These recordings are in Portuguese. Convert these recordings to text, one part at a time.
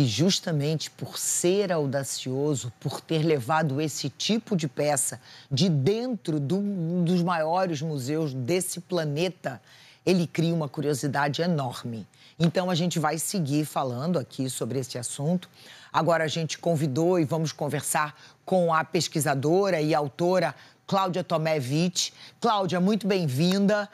E justamente por ser audacioso, por ter levado esse tipo de peça de dentro um dos maiores museus desse planeta, ele cria uma curiosidade enorme. Então, a gente vai seguir falando aqui sobre esse assunto. Agora, a gente convidou e vamos conversar com a pesquisadora e autora Cláudia Tomé Witt. Cláudia, muito bem-vinda.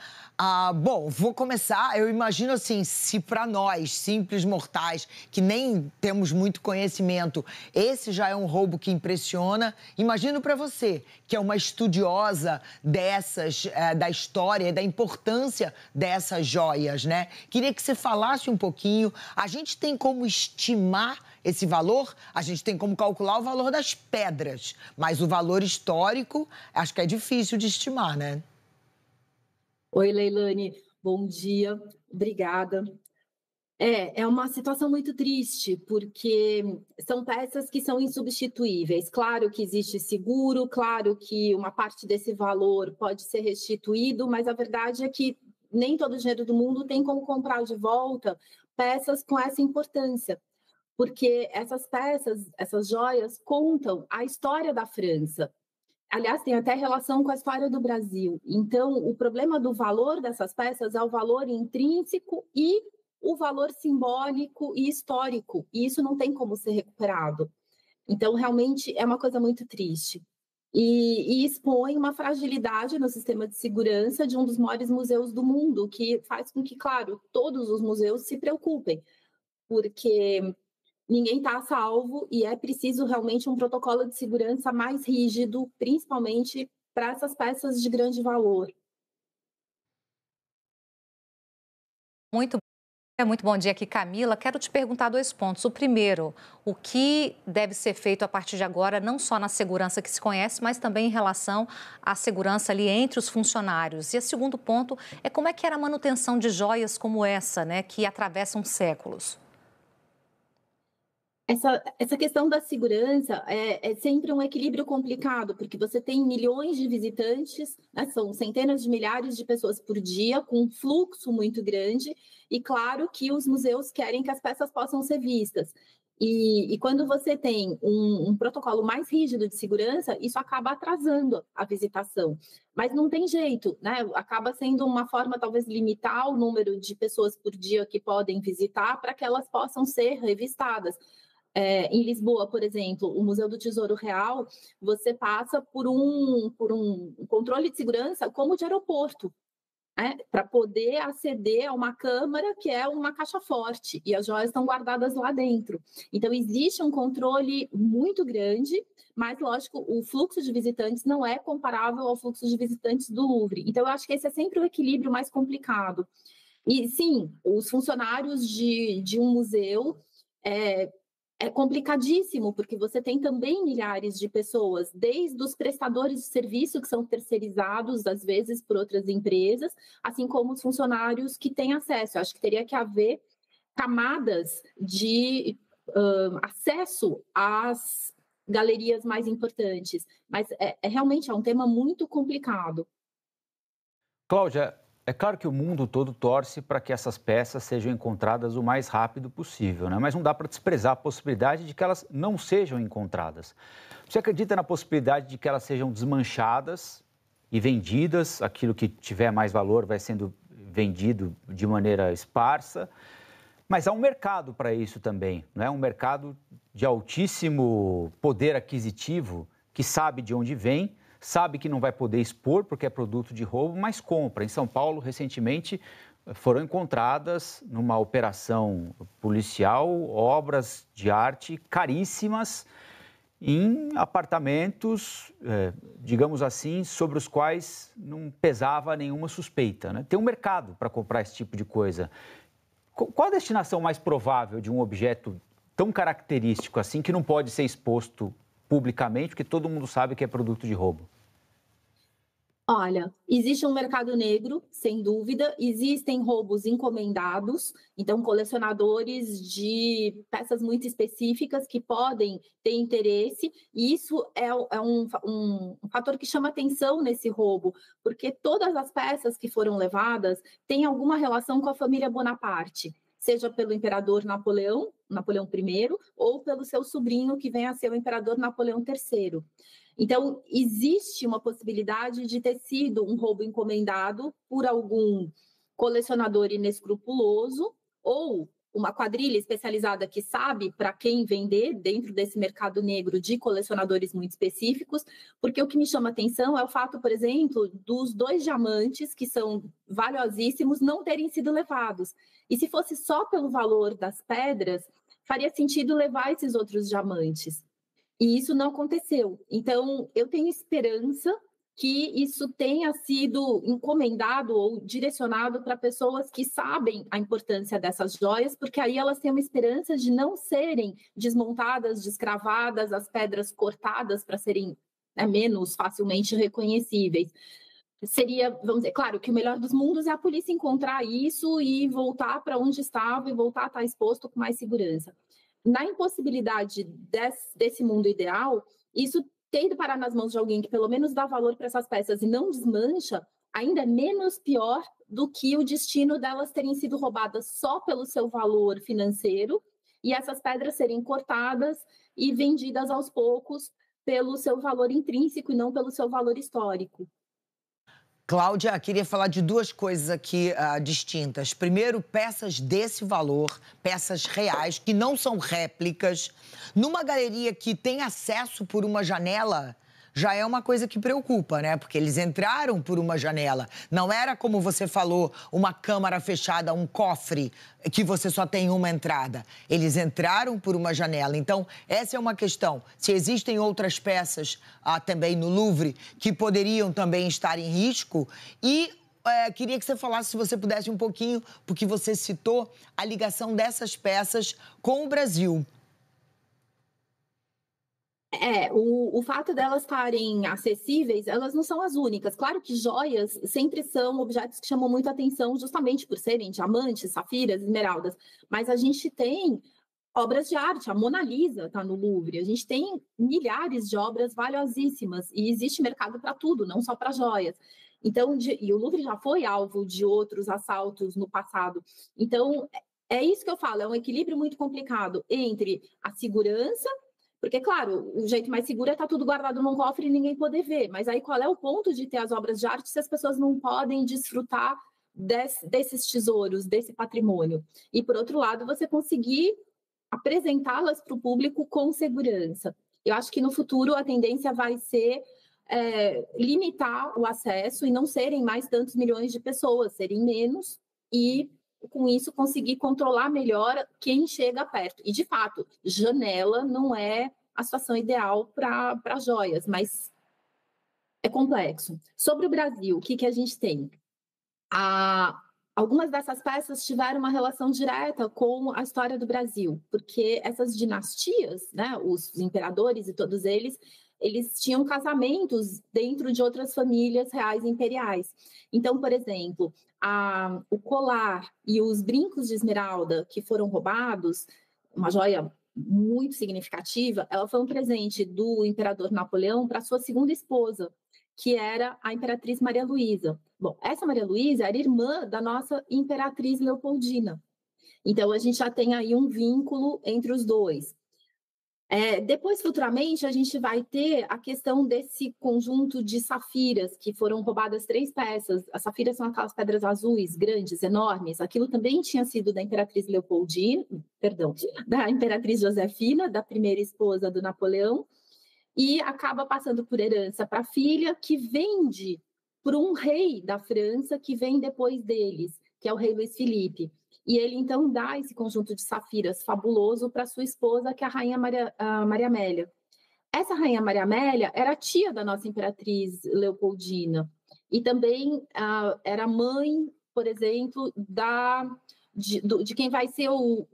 Bom, vou começar. Eu imagino assim, se para nós, simples mortais, que nem temos muito conhecimento, esse já é um roubo que impressiona. Imagino para você, que é uma estudiosa dessas, da história e da importância dessas joias, né? Queria que você falasse um pouquinho. A gente tem como estimar esse valor? A gente tem como calcular o valor das pedras, mas o valor histórico, acho que é difícil de estimar, né? Oi, Leilane, bom dia, obrigada. É uma situação muito triste, porque são peças que são insubstituíveis. Claro que existe seguro, claro que uma parte desse valor pode ser restituído, mas a verdade é que nem todo o dinheiro do mundo tem como comprar de volta peças com essa importância, porque essas peças, essas joias, contam a história da França. Aliás, tem até relação com a história do Brasil. Então, o problema do valor dessas peças é o valor intrínseco e o valor simbólico e histórico. E isso não tem como ser recuperado. Então, realmente, é uma coisa muito triste. E expõe uma fragilidade no sistema de segurança de um dos maiores museus do mundo, que faz com que, claro, todos os museus se preocupem, porque ninguém está a salvo e é preciso realmente um protocolo de segurança mais rígido, principalmente para essas peças de grande valor. Muito, muito bom dia aqui, Camila. Quero te perguntar dois pontos. O primeiro, o que deve ser feito a partir de agora, não só na segurança que se conhece, mas também em relação à segurança ali entre os funcionários. E o segundo ponto é como é que era a manutenção de joias como essa, né, que atravessam séculos. Essa questão da segurança é sempre um equilíbrio complicado, porque você tem milhões de visitantes, né, são centenas de milhares de pessoas por dia, com um fluxo muito grande, e claro que os museus querem que as peças possam ser vistas. E quando você tem um protocolo mais rígido de segurança, isso acaba atrasando a visitação. Mas não tem jeito, né? Acaba sendo uma forma, talvez, limitar o número de pessoas por dia que podem visitar para que elas possam ser revistadas. Em Lisboa, por exemplo, o Museu do Tesouro Real, você passa por um controle de segurança como de aeroporto, né, para poder aceder a uma câmara que é uma caixa forte, e as joias estão guardadas lá dentro. Então, existe um controle muito grande, mas, lógico, o fluxo de visitantes não é comparável ao fluxo de visitantes do Louvre. Então, eu acho que esse é sempre o equilíbrio mais complicado. E, sim, os funcionários de um museu é, é complicadíssimo, porque você tem também milhares de pessoas, desde os prestadores de serviço, que são terceirizados, às vezes, por outras empresas, assim como os funcionários que têm acesso. Eu acho que teria que haver camadas de acesso às galerias mais importantes. Mas realmente é um tema muito complicado. Cláudia, é claro que o mundo todo torce para que essas peças sejam encontradas o mais rápido possível, né? Mas não dá para desprezar a possibilidade de que elas não sejam encontradas. Você acredita na possibilidade de que elas sejam desmanchadas e vendidas? Aquilo que tiver mais valor vai sendo vendido de maneira esparsa. Mas há um mercado para isso também, não é? Um mercado de altíssimo poder aquisitivo que sabe de onde vem, sabe que não vai poder expor porque é produto de roubo, mas compra. Em São Paulo, recentemente, foram encontradas, numa operação policial, obras de arte caríssimas em apartamentos, digamos assim, sobre os quais não pesava nenhuma suspeita, né? Tem um mercado para comprar esse tipo de coisa. Qual a destinação mais provável de um objeto tão característico assim que não pode ser exposto publicamente, porque todo mundo sabe que é produto de roubo? Olha, existe um mercado negro, sem dúvida, existem roubos encomendados, então colecionadores de peças muito específicas que podem ter interesse, e isso é um fator que chama atenção nesse roubo, porque todas as peças que foram levadas têm alguma relação com a família Bonaparte. seja pelo imperador Napoleão I, ou pelo seu sobrinho, que vem a ser o imperador Napoleão III. Então, existe uma possibilidade de ter sido um roubo encomendado por algum colecionador inescrupuloso ou uma quadrilha especializada que sabe para quem vender dentro desse mercado negro de colecionadores muito específicos, porque o que me chama atenção é o fato, por exemplo, dos 2 diamantes, que são valiosíssimos, não terem sido levados. E se fosse só pelo valor das pedras, faria sentido levar esses outros diamantes. E isso não aconteceu. Então, eu tenho esperança que isso tenha sido encomendado ou direcionado para pessoas que sabem a importância dessas joias, porque aí elas têm uma esperança de não serem desmontadas, descravadas, as pedras cortadas para serem menos facilmente reconhecíveis. Seria, vamos dizer, claro que o melhor dos mundos é a polícia encontrar isso e voltar para onde estava e voltar a estar exposto com mais segurança. Na impossibilidade desse mundo ideal, isso ter ido parar nas mãos de alguém que pelo menos dá valor para essas peças e não desmancha, ainda é menos pior do que o destino delas terem sido roubadas só pelo seu valor financeiro e essas pedras serem cortadas e vendidas aos poucos pelo seu valor intrínseco e não pelo seu valor histórico. Cláudia, queria falar de 2 coisas aqui distintas. Primeiro, peças desse valor, peças reais, que não são réplicas, numa galeria que tem acesso por uma janela, já é uma coisa que preocupa, né? Porque eles entraram por uma janela. Não era, como você falou, uma câmara fechada, um cofre que você só tem uma entrada. Eles entraram por uma janela. Então, essa é uma questão. Se existem outras peças também no Louvre que poderiam também estar em risco. E queria que você falasse, se você pudesse, um pouquinho, porque você citou a ligação dessas peças com o Brasil. O fato delas estarem acessíveis, elas não são as únicas. Claro que joias sempre são objetos que chamam muito atenção justamente por serem diamantes, safiras, esmeraldas. Mas a gente tem obras de arte, a Mona Lisa está no Louvre, a gente tem milhares de obras valiosíssimas e existe mercado para tudo, não só para joias. Então, e o Louvre já foi alvo de outros assaltos no passado. Então, é isso que eu falo, é um equilíbrio muito complicado entre a segurança. Porque, claro, o jeito mais seguro é estar tudo guardado num cofre e ninguém poder ver. Mas aí qual é o ponto de ter as obras de arte se as pessoas não podem desfrutar desses tesouros, desse patrimônio? E, por outro lado, você conseguir apresentá-las para o público com segurança. Eu acho que no futuro a tendência vai ser limitar o acesso e não serem mais tantos milhões de pessoas, serem menos e com isso conseguir controlar melhor quem chega perto. E, de fato, janela não é a situação ideal para joias, mas é complexo. Sobre o Brasil, o que a gente tem? Algumas dessas peças tiveram uma relação direta com a história do Brasil, porque essas dinastias, né, os imperadores e todos eles tinham casamentos dentro de outras famílias reais e imperiais. Então, por exemplo, o colar e os brincos de esmeralda que foram roubados, uma joia muito significativa, ela foi um presente do imperador Napoleão para sua segunda esposa, que era a imperatriz Maria Luísa. Bom, essa Maria Luísa era irmã da nossa imperatriz Leopoldina. Então, a gente já tem aí um vínculo entre os dois. Depois, futuramente, a gente vai ter a questão desse conjunto de safiras, que foram roubadas 3 peças. As safiras são aquelas pedras azuis, grandes, enormes. Aquilo também tinha sido da imperatriz Leopoldina, da imperatriz Josefina, da primeira esposa do Napoleão, e acaba passando por herança para a filha, que vende para um rei da França, que vem depois deles, que é o rei Luís Felipe. E ele, então, dá esse conjunto de safiras fabuloso para sua esposa, que é a rainha Maria Amélia. Essa rainha Maria Amélia era tia da nossa imperatriz Leopoldina. E também era mãe, por exemplo, de quem vai ser o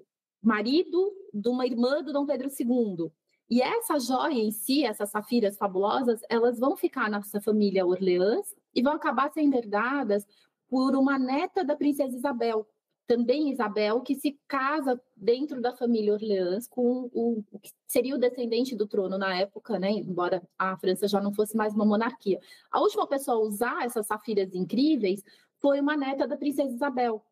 marido de uma irmã do Dom Pedro II. E essa joia em si, essas safiras fabulosas, elas vão ficar na nossa família Orleans e vão acabar sendo herdadas por uma neta da princesa Isabel. Também Isabel, que se casa dentro da família Orleans com o que seria o descendente do trono na época, né? Embora a França já não fosse mais uma monarquia. A última pessoa a usar essas safiras incríveis foi uma neta da princesa Isabel.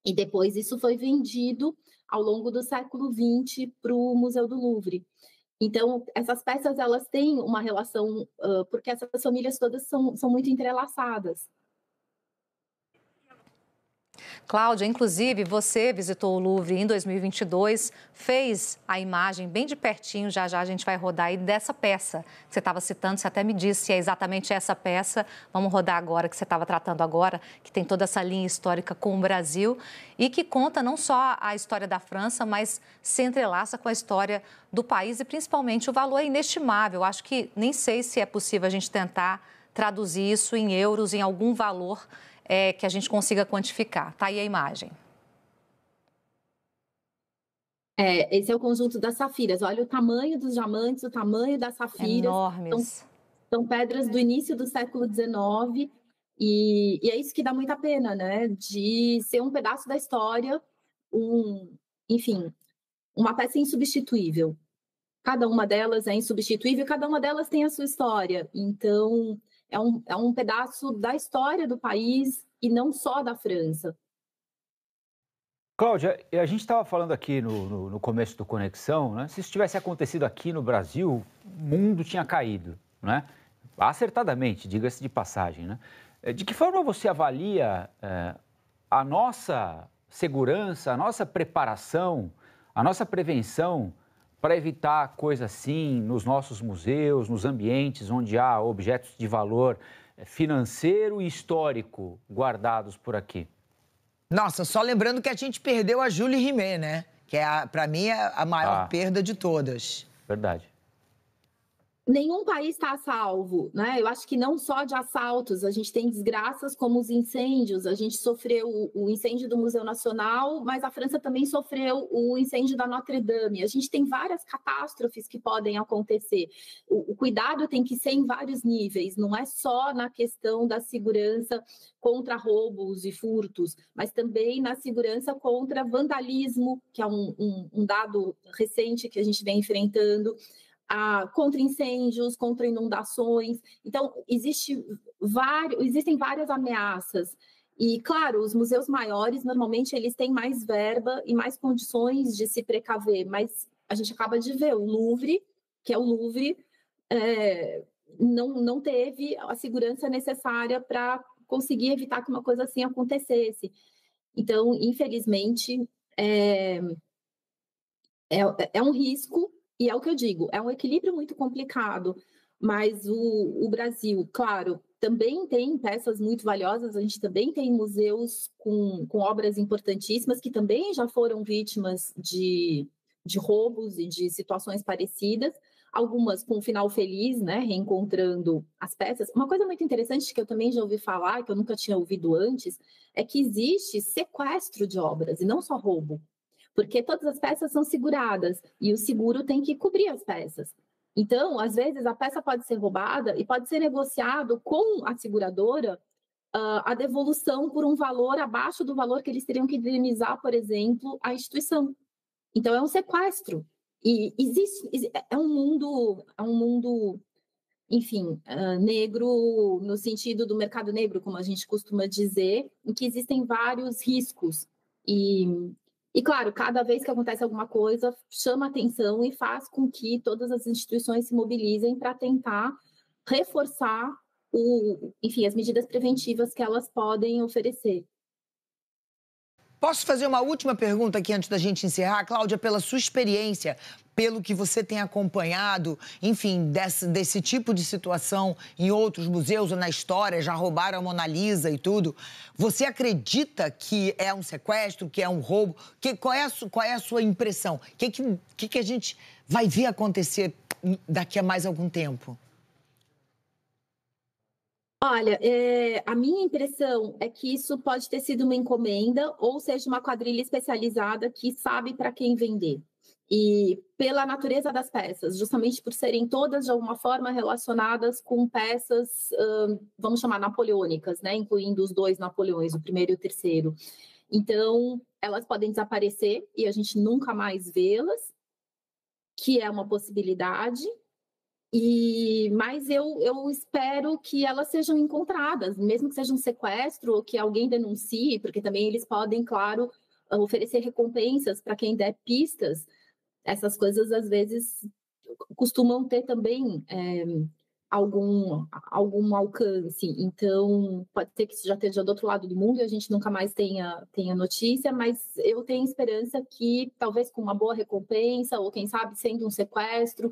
E depois isso foi vendido ao longo do século XX para o Museu do Louvre. Então, essas peças elas têm uma relação, porque essas famílias todas são muito entrelaçadas. Cláudia, inclusive, você visitou o Louvre em 2022, fez a imagem bem de pertinho, já já a gente vai rodar aí dessa peça que você estava citando, você até me disse se é exatamente essa peça, vamos rodar agora, que você estava tratando agora, que tem toda essa linha histórica com o Brasil e que conta não só a história da França, mas se entrelaça com a história do país e principalmente o valor é inestimável. Acho que nem sei se é possível a gente tentar traduzir isso em euros, em algum valor que a gente consiga quantificar. Tá aí a imagem. Esse é o conjunto das safiras. Olha o tamanho dos diamantes, o tamanho das safiras. Enormes. São pedras do início do século XIX e é isso que dá muita pena, né? De ser um pedaço da história, enfim, uma peça insubstituível. Cada uma delas é insubstituível, cada uma delas tem a sua história. Então, é um pedaço da história do país e não só da França. Cláudia, a gente estava falando aqui no começo do Conexão, né? Se isso tivesse acontecido aqui no Brasil, o mundo tinha caído, né? Acertadamente, diga-se de passagem, né? De que forma você avalia a nossa segurança, a nossa preparação, a nossa prevenção para evitar coisas assim nos nossos museus, nos ambientes onde há objetos de valor financeiro e histórico guardados por aqui? Nossa, só lembrando que a gente perdeu a Julie Rimet, né? Que para mim é a maior perda de todas. Verdade. Nenhum país está a salvo, né? Eu acho que não só de assaltos, a gente tem desgraças como os incêndios. A gente sofreu o incêndio do Museu Nacional, mas a França também sofreu o incêndio da Notre Dame. A gente tem várias catástrofes que podem acontecer. O cuidado tem que ser em vários níveis, não é só na questão da segurança contra roubos e furtos, mas também na segurança contra vandalismo, que é um dado recente que a gente vem enfrentando. Contra incêndios, contra inundações. Então, existem várias ameaças. E, claro, os museus maiores, normalmente, eles têm mais verba e mais condições de se precaver, mas a gente acaba de ver o Louvre, que é o Louvre, não teve a segurança necessária para conseguir evitar que uma coisa assim acontecesse. Então, infelizmente, é um risco. E é o que eu digo, é um equilíbrio muito complicado, mas o Brasil, claro, também tem peças muito valiosas, a gente também tem museus com obras importantíssimas que também já foram vítimas de roubos e de situações parecidas, algumas com um final feliz, né, reencontrando as peças. Uma coisa muito interessante que eu também já ouvi falar, que eu nunca tinha ouvido antes, é que existe sequestro de obras e não só roubo. Porque todas as peças são seguradas e o seguro tem que cobrir as peças. Então, às vezes, a peça pode ser roubada e pode ser negociado com a seguradora a devolução por um valor abaixo do valor que eles teriam que indenizar, por exemplo, a instituição. Então, é um sequestro. E é um mundo, enfim, negro no sentido do mercado negro, como a gente costuma dizer, em que existem vários riscos. E, claro, cada vez que acontece alguma coisa, chama atenção e faz com que todas as instituições se mobilizem para tentar reforçar as medidas preventivas que elas podem oferecer. Posso fazer uma última pergunta aqui antes da gente encerrar? Cláudia, pela sua experiência, pelo que você tem acompanhado, enfim, desse tipo de situação em outros museus ou na história, já roubaram a Mona Lisa e tudo, você acredita que é um sequestro, que é um roubo? Qual é a sua impressão? O que a gente vai ver acontecer daqui a mais algum tempo? Olha, a minha impressão é que isso pode ter sido uma encomenda ou seja uma quadrilha especializada que sabe para quem vender. E pela natureza das peças, justamente por serem todas de alguma forma relacionadas com peças, vamos chamar napoleônicas, né? Incluindo os 2 Napoleões, o primeiro e o terceiro. Então, elas podem desaparecer e a gente nunca mais vê-las, que é uma possibilidade. Mas eu espero que elas sejam encontradas, mesmo que seja um sequestro ou que alguém denuncie, porque também eles podem, claro, oferecer recompensas para quem der pistas. Essas coisas, às vezes, costumam ter também algum alcance. Então, pode ser que isso já esteja do outro lado do mundo e a gente nunca mais tenha notícia, mas eu tenho esperança que, talvez com uma boa recompensa, ou quem sabe sendo um sequestro,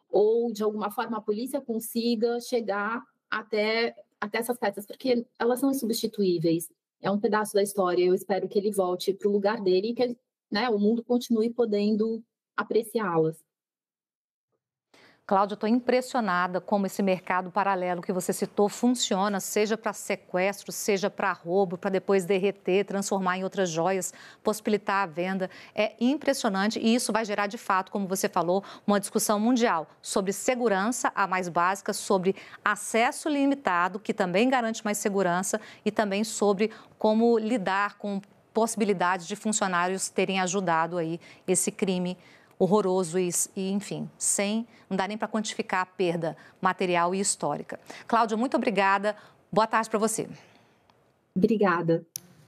ou de alguma forma a polícia consiga chegar até essas peças, porque elas são insubstituíveis. É um pedaço da história. Eu espero que ele volte para o lugar dele e que, né, o mundo continue podendo apreciá-las. Cláudia, eu estou impressionada como esse mercado paralelo que você citou funciona, seja para sequestro, seja para roubo, para depois derreter, transformar em outras joias, possibilitar a venda. É impressionante e isso vai gerar, de fato, como você falou, uma discussão mundial sobre segurança, a mais básica, sobre acesso limitado, que também garante mais segurança, e também sobre como lidar com possibilidades de funcionários terem ajudado aí esse crime horroroso e, enfim, não dá nem para quantificar a perda material e histórica. Cláudia, muito obrigada. Boa tarde para você. Obrigada.